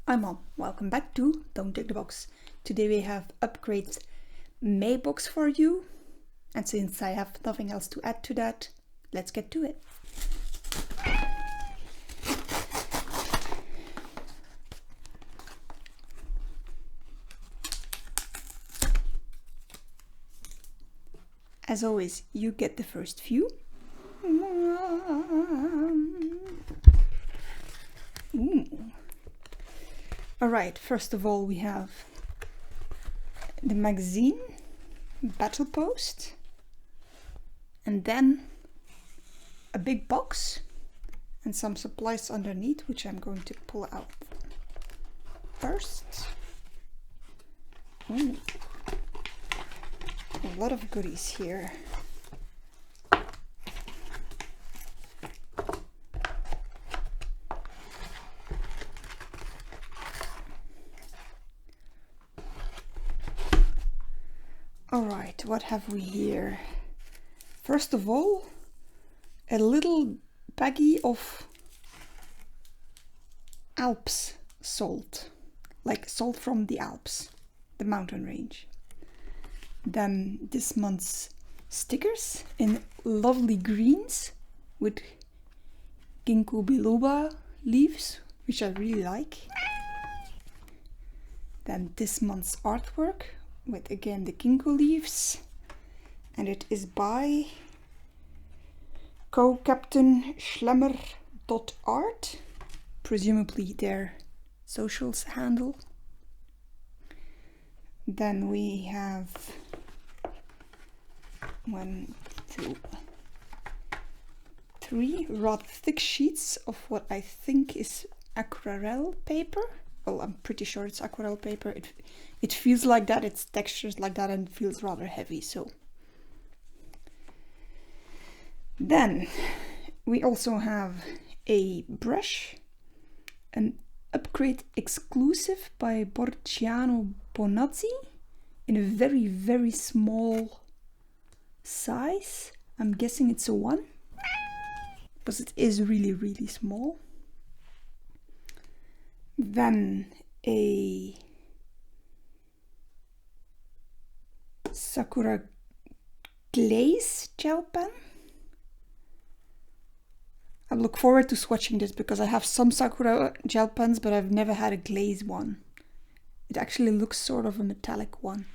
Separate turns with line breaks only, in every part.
I'm Mom. Welcome back to Don't Take the Box. Today we have Upcrate May box for you. And since I have nothing else to add to that, let's get to it. As always, you get the first few. Alright, first of all we have the magazine, Battle Post, and then a big box and some supplies underneath, which I'm going to pull out first. Ooh. A lot of goodies here. Alright, what have we here? First of all, a little baggie of Alps salt, like salt from the Alps, the mountain range. Then this month's stickers in lovely greens with ginkgo biloba leaves, which I really like. Then this month's artwork with again the ginkgo leaves, and it is by co-captain schlemmer.art, presumably their socials handle. Then we have 1, 2, 3 rather thick sheets of what I think is aquarelle paper. Well, I'm pretty sure it's aquarelle paper. It feels like that, it's textures like that, and feels rather heavy. So then we also have a brush, an Upcrate exclusive by Borciano Bonazzi in a very, very small size. I'm guessing it's a 1 because it is really, really small. Then a Sakura glaze gel pen. I look forward to swatching this because I have some Sakura gel pens, but I've never had a glaze one. It actually looks sort of a metallic one.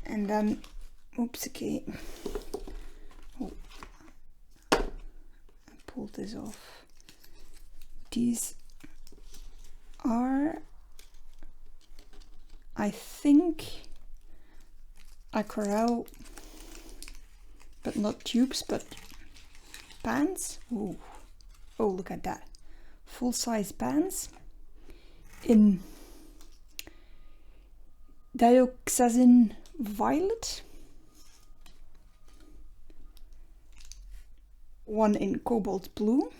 And then, oops, okay. Oh, I pulled this off. These are, I think, aquarelle, but not tubes, but pans. Ooh. Oh, look at that. Full-size pans in dioxazine violet. One in cobalt blue.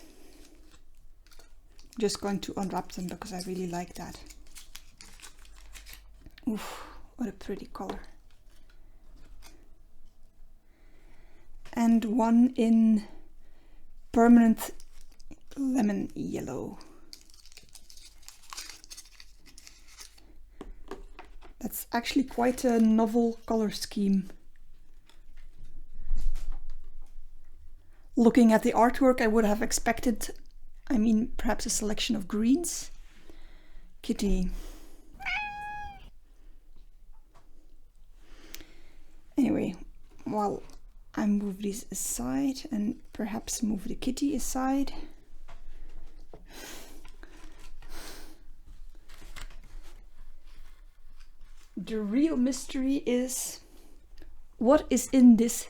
Just going to unwrap them because I really like that. Oof, what a pretty color. And one in permanent lemon yellow. That's actually quite a novel color scheme. Looking at the artwork, I would have expected, perhaps a selection of greens. Kitty. Anyway, while I move these aside and perhaps move the kitty aside. The real mystery is what is in this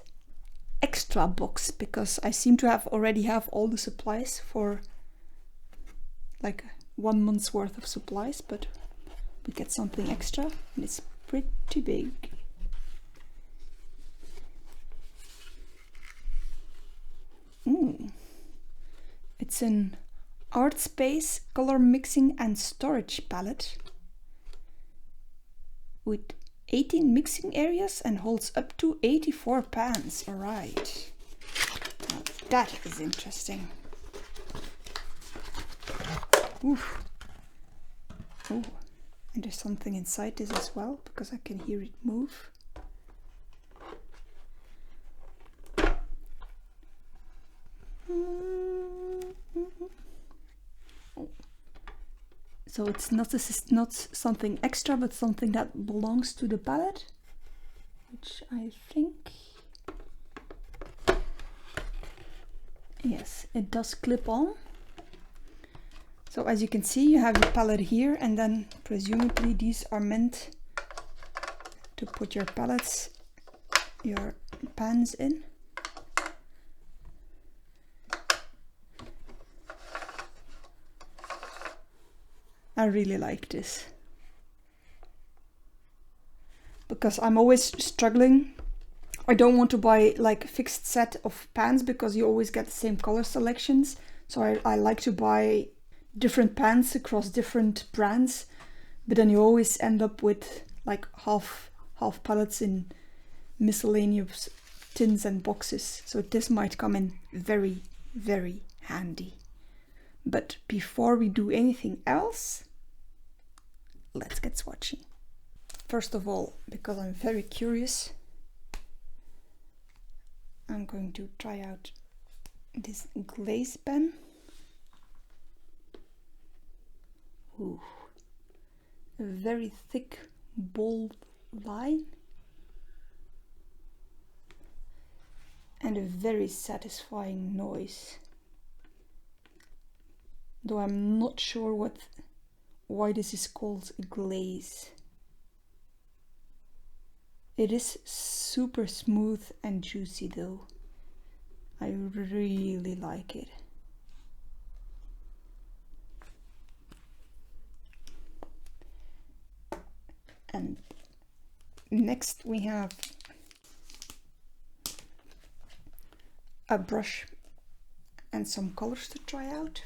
extra box, because I seem to already have all the supplies for like 1 month's worth of supplies, but we get something extra and it's pretty big. It's an Art Space color mixing and storage palette with 18 mixing areas and holds up to 84 pans. Alright, now that is interesting. Oof. Oh, and there's something inside this as well, because I can hear it move. So it's not something extra, but something that belongs to the palette, which I think, yes, it does clip on. So as you can see, you have your palette here, and then presumably these are meant to put your palettes, your pans in. I really like this, because I'm always struggling. I don't want to buy like a fixed set of pans because you always get the same color selections. So I like to buy different pans across different brands, but then you always end up with like half palettes in miscellaneous tins and boxes. So this might come in very, very handy. But before we do anything else, let's get swatching. First of all, because I'm very curious, I'm going to try out this glaze pen. Ooh, a very thick, bold line. And a very satisfying noise. Though I'm not sure why this is called glaze. It is super smooth and juicy though. I really like it. And next we have a brush and some colors to try out.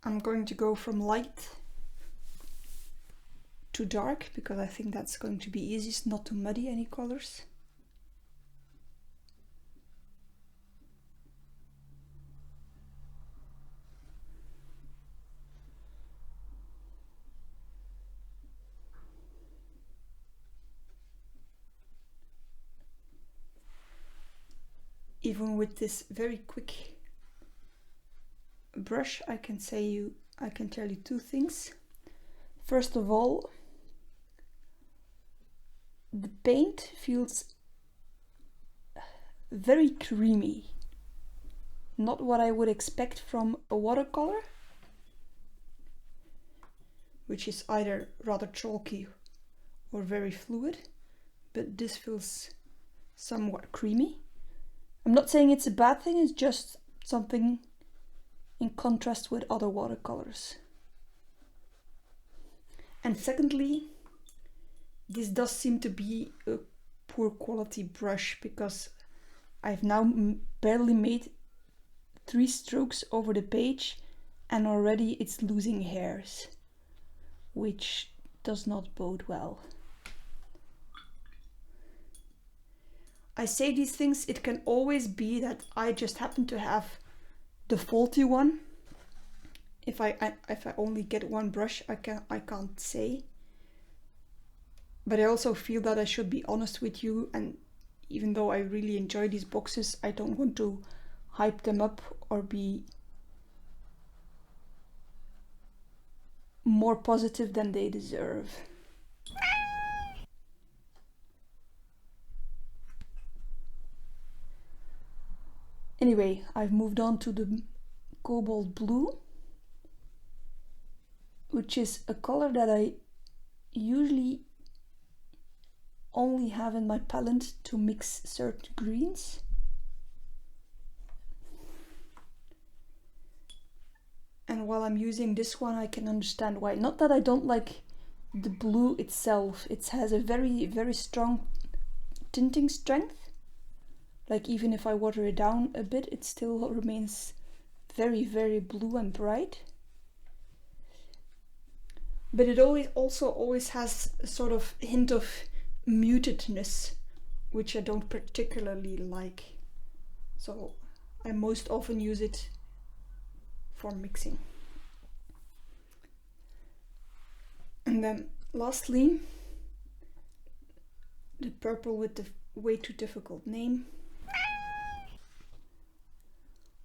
I'm going to go from light to dark because I think that's going to be easiest, not to muddy any colors. Even with this very quick brush, I can tell you two things. First of all, the paint feels very creamy. Not what I would expect from a watercolor, which is either rather chalky or very fluid, but this feels somewhat creamy. I'm not saying it's a bad thing, it's just something in contrast with other watercolors. And secondly, this does seem to be a poor quality brush because I've now barely made 3 strokes over the page and already it's losing hairs, which does not bode well. I say these things, it can always be that I just happen to have the faulty one. If I only get one brush, I can't say. But I also feel that I should be honest with you, and even though I really enjoy these boxes, I don't want to hype them up or be more positive than they deserve. Anyway, I've moved on to the cobalt blue, which is a color that I usually only have in my palette to mix certain greens. And while I'm using this one, I can understand why. Not that I don't like the blue itself. It has a very, very strong tinting strength. Like even if I water it down a bit, it still remains very, very blue and bright. But it also always has a sort of hint of mutedness, which I don't particularly like. So I most often use it for mixing. And then lastly, the purple with the way too difficult name.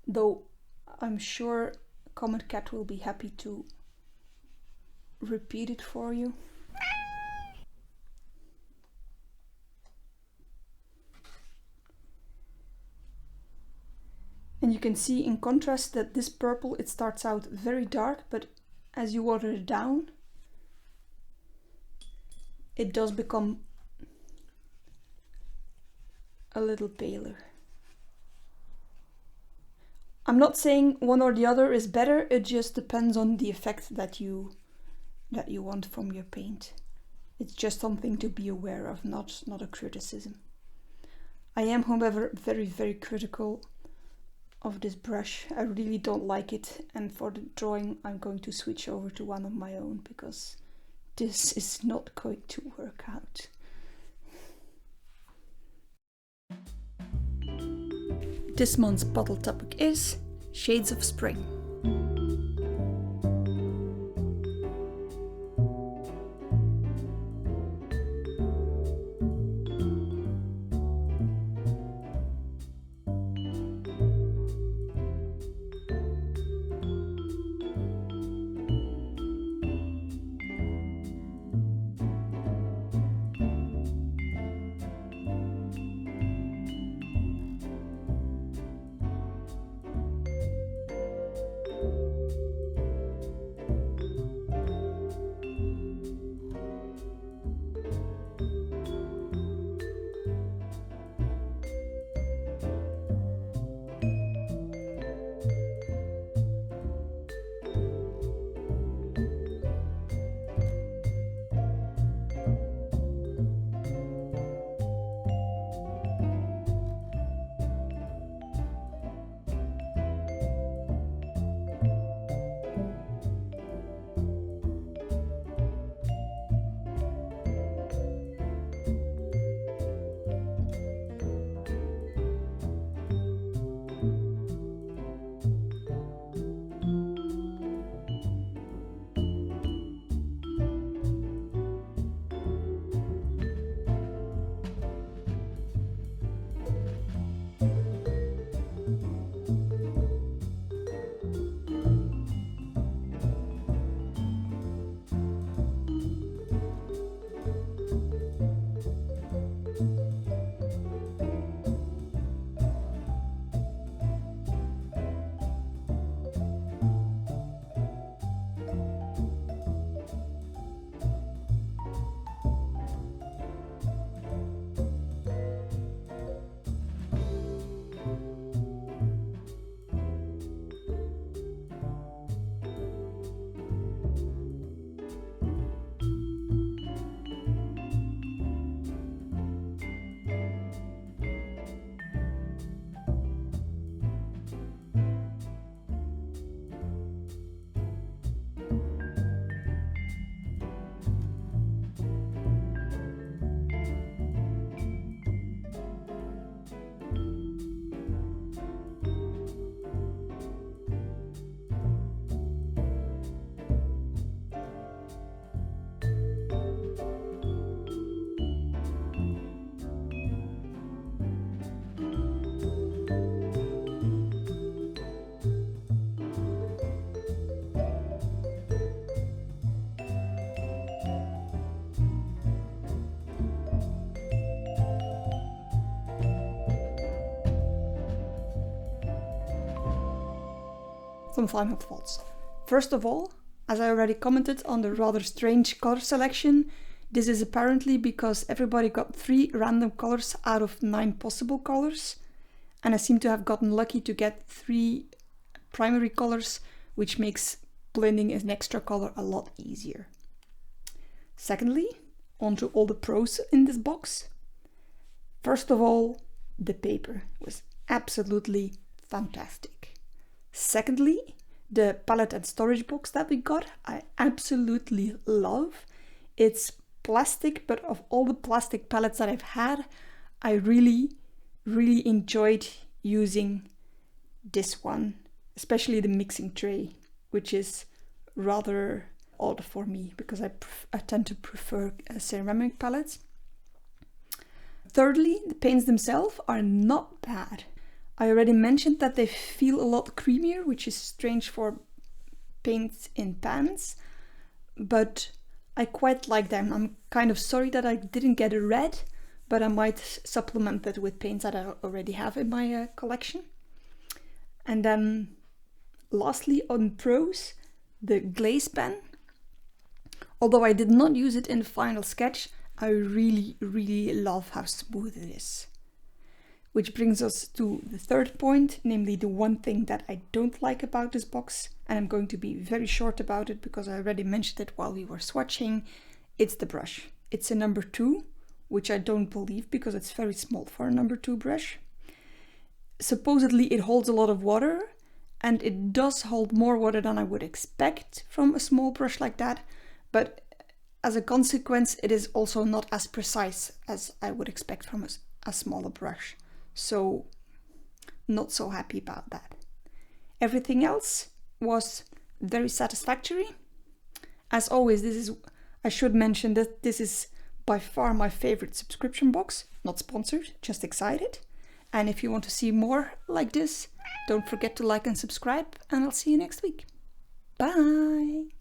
Though I'm sure Comet Cat will be happy to repeat it for you. And you can see in contrast that this purple, it starts out very dark, but as you water it down, it does become a little paler. I'm not saying one or the other is better, it just depends on the effect that you want from your paint. It's just something to be aware of, not a criticism. I am, however, very, very critical of this brush. I really don't like it, and for the drawing I'm going to switch over to one of my own because this is not going to work out. This month's bottle topic is Shades of Spring. Some final thoughts. First of all, as I already commented on the rather strange color selection, this is apparently because everybody got 3 random colors out of 9 possible colors, and I seem to have gotten lucky to get 3 primary colors, which makes blending an extra color a lot easier. Secondly, onto all the pros in this box. First of all, the paper was absolutely fantastic. Secondly, the palette and storage box that we got, I absolutely love. It's plastic, but of all the plastic palettes that I've had, I really enjoyed using this one especially the mixing tray, which is rather odd for me because I tend to prefer ceramic palettes. Thirdly, the paints themselves are not bad. I already mentioned that they feel a lot creamier, which is strange for paints in pans, but I quite like them. I'm kind of sorry that I didn't get a red, but I might supplement that with paints that I already have in my collection. And then lastly, on pros, the glaze pen. Although I did not use it in the final sketch, I really love how smooth it is. Which brings us to the third point, namely the one thing that I don't like about this box, and I'm going to be very short about it because I already mentioned it while we were swatching. It's the brush. It's a number 2, which I don't believe because it's very small for a number 2 brush. Supposedly it holds a lot of water, and it does hold more water than I would expect from a small brush like that, but as a consequence it is also not as precise as I would expect from a smaller brush. So not so happy about that. Everything else was very satisfactory. As always, I should mention that this is by far my favorite subscription box. Not sponsored, just excited. And if you want to see more like this, don't forget to like and subscribe, and I'll see you next week. Bye!